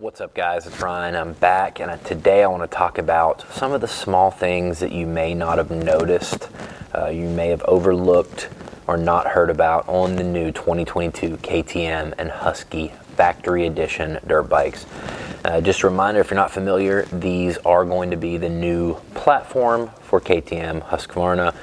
What's up guys, it's Ryan. I'm back and today I want to talk about some of the small things that you may not have noticed, you may have overlooked or not heard about on the new 2022 KTM and Husky Factory Edition dirt bikes. Just a reminder, if you're not familiar, these are going to be the new platform for KTM Husqvarna.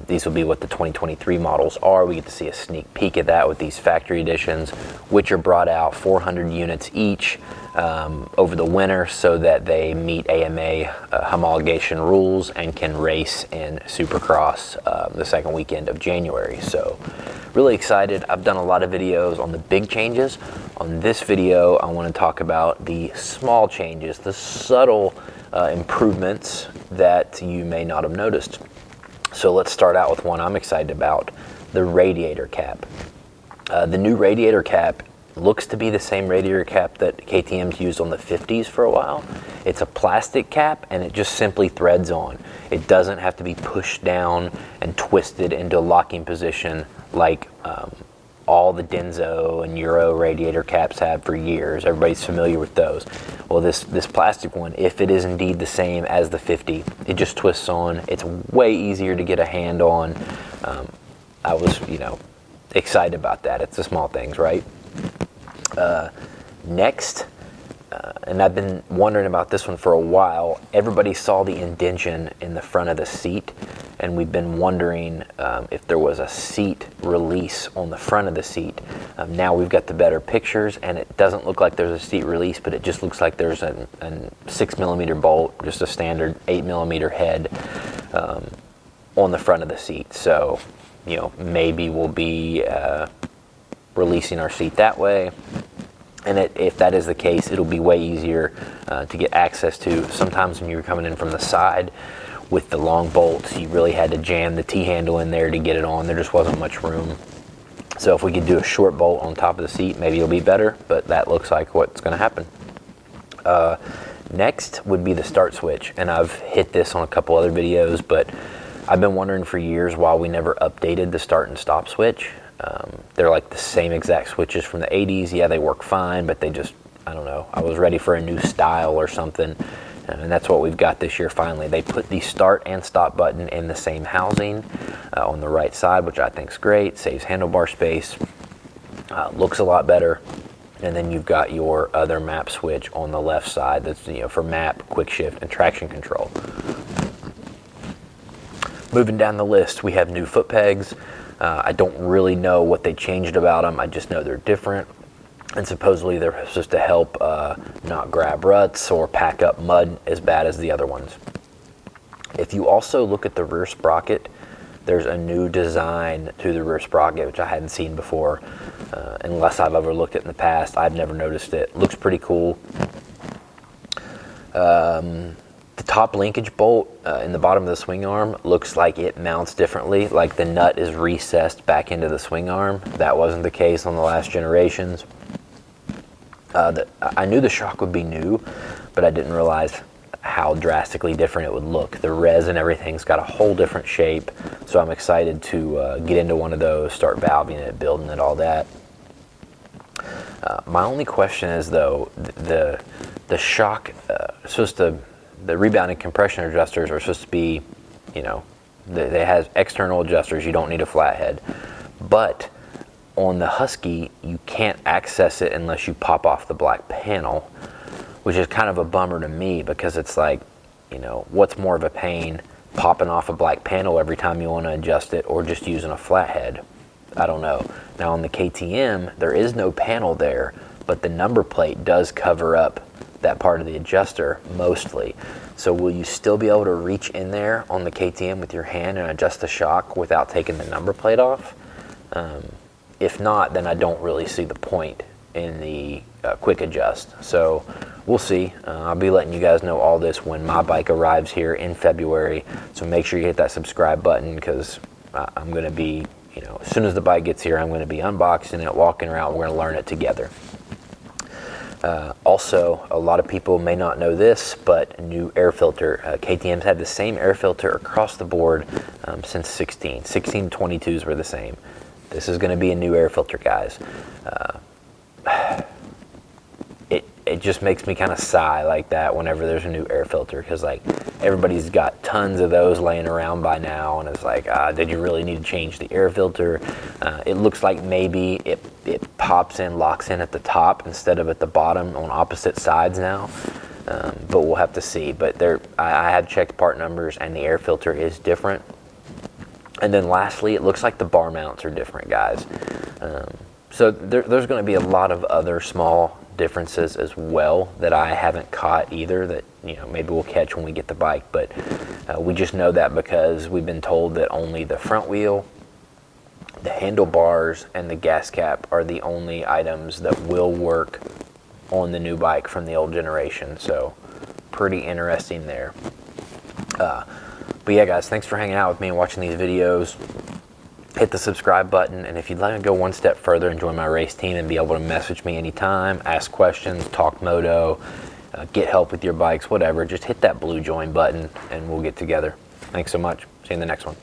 These will be what the 2023 models are. We get to see a sneak peek at that with these factory editions, which are brought out 400 units each over the winter so that they meet AMA homologation rules and can race in Supercross the second weekend of January. So really excited. I've done a lot of videos on the big changes. On this video, I want to talk about the small changes, the subtle improvements that you may not have noticed. So let's start out with one I'm excited about, the Radiator Cap. The new Radiator Cap looks to be the same Radiator Cap that KTM's used on the 50s for a while. It's a plastic cap and it just simply threads on. It doesn't have to be pushed down and twisted into a locking position like all the Denso and Euro Radiator Caps have for years. Everybody's familiar with those. Well, this plastic one, if it is indeed the same as the 50, it just twists on. It's way easier to get a hand on. I was, excited about that. It's the small things, right? Next, and I've been wondering about this one for a while. Everybody saw the indention in the front of the seat, and we've been wondering if there was a seat release on the front of the seat. Now we've got the better pictures, and it doesn't look like there's a seat release, but it just looks like there's a 6mm bolt, just a standard 8mm head on the front of the seat. So, maybe we'll be releasing our seat that way. And if that is the case, it'll be way easier to get access to. Sometimes when you were coming in from the side with the long bolts, you really had to jam the T-handle in there to get it on. There just wasn't much room. So if we could do a short bolt on top of the seat, maybe it'll be better, but that looks like what's going to happen. Next would be the start switch, and I've hit this on a couple other videos, but I've been wondering for years why we never updated the start and stop switch. They're like the same exact switches from the 80s. Yeah, they work fine, but they just, I don't know. I was ready for a new style or something, and that's what we've got this year finally. They put the start and stop button in the same housing on the right side, which I think is great. Saves handlebar space, looks a lot better. And then you've got your other map switch on the left side that's for map, quick shift, and traction control. Moving down the list, we have new foot pegs. I don't really know what they changed about them. I just know they're different, and supposedly they're supposed to help not grab ruts or pack up mud as bad as the other ones. If you also look at the rear sprocket, there's a new design to the rear sprocket which I hadn't seen before, unless I've overlooked it in the past. I've never noticed it. Looks pretty cool. The top linkage bolt in the bottom of the swing arm looks like it mounts differently, like the nut is recessed back into the swing arm. That wasn't the case on the last generations. I knew the shock would be new, but I didn't realize how drastically different it would look. The res and everything's got a whole different shape, so I'm excited to get into one of those, start valving it, building it, all that. My only question is, though, the shock the rebound and compression adjusters are supposed to be, they have external adjusters. You don't need a flathead. But on the Husky, you can't access it unless you pop off the black panel, which is kind of a bummer to me because it's like, what's more of a pain, popping off a black panel every time you want to adjust it or just using a flathead? I don't know. Now on the KTM, there is no panel there, but the number plate does cover up that part of the adjuster mostly. So will you still be able to reach in there on the KTM with your hand and adjust the shock without taking the number plate off? If not, then I don't really see the point in the quick adjust. So we'll see. I'll be letting you guys know all this when my bike arrives here in February. So make sure you hit that subscribe button because I'm going to be, as soon as the bike gets here, I'm going to be unboxing it, walking around. We're going to learn it together. Also, a lot of people may not know this, but new air filter. KTM's had the same air filter across the board since 16. 16 to 22s were the same. This is going to be a new air filter, guys. it just makes me kind of sigh like that whenever there's a new air filter, because like everybody's got tons of those laying around by now, and it's like, did you really need to change the air filter? It looks like maybe it pops in, locks in at the top instead of at the bottom on opposite sides now, but we'll have to see. But I have checked part numbers, and the air filter is different. And then lastly, it looks like the bar mounts are different, guys. So there's going to be a lot of other small differences as well that I haven't caught either, that maybe we'll catch when we get the bike. But we just know that because we've been told that only the front wheel, the handlebars, and the gas cap are the only items that will work on the new bike from the old generation. So pretty interesting there. But yeah, guys, thanks for hanging out with me and watching these videos. Hit the subscribe button, and if you'd like to go one step further and join my race team and be able to message me anytime, ask questions, talk moto, get help with your bikes, whatever, just hit that blue join button and we'll get together. Thanks so much. See you in the next one.